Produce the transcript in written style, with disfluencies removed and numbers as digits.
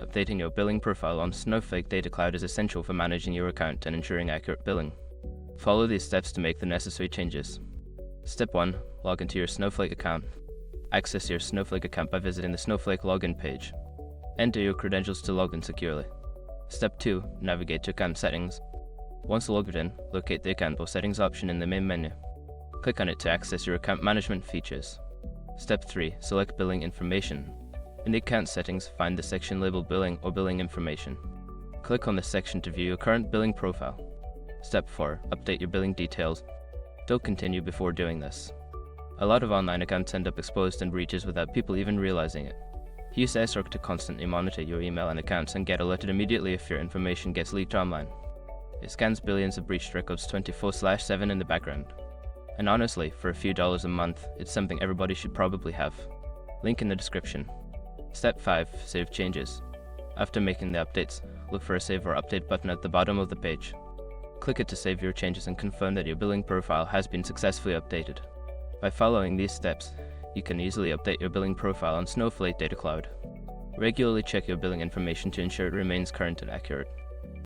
Updating your billing profile on Snowflake Data Cloud is essential for managing your account and ensuring accurate billing. Follow these steps to make the necessary changes. Step 1. Log into your Snowflake account. Access your Snowflake account by visiting the Snowflake login page. Enter your credentials to log in securely. Step 2. Navigate to account settings. Once logged in, locate the Accountable Settings option in the main menu. Click on it to access your account management features. Step 3. Select Billing Information. In the account settings, find the section labeled Billing or Billing Information. Click on this section to view your current billing profile. Step 4. Update your billing details. Don't continue before doing this. A lot of online accounts end up exposed and breaches without people even realizing it. Use SROC to constantly monitor your email and accounts and get alerted immediately if your information gets leaked online. It scans billions of breached records 24/7 in the background. And honestly, for a few dollars a month, it's something everybody should probably have. Link in the description. Step 5. Save changes. After making the updates, look for a Save or Update button at the bottom of the page. Click it to save your changes and confirm that your billing profile has been successfully updated. By following these steps, you can easily update your billing profile on Snowflake Data Cloud. Regularly check your billing information to ensure it remains current and accurate.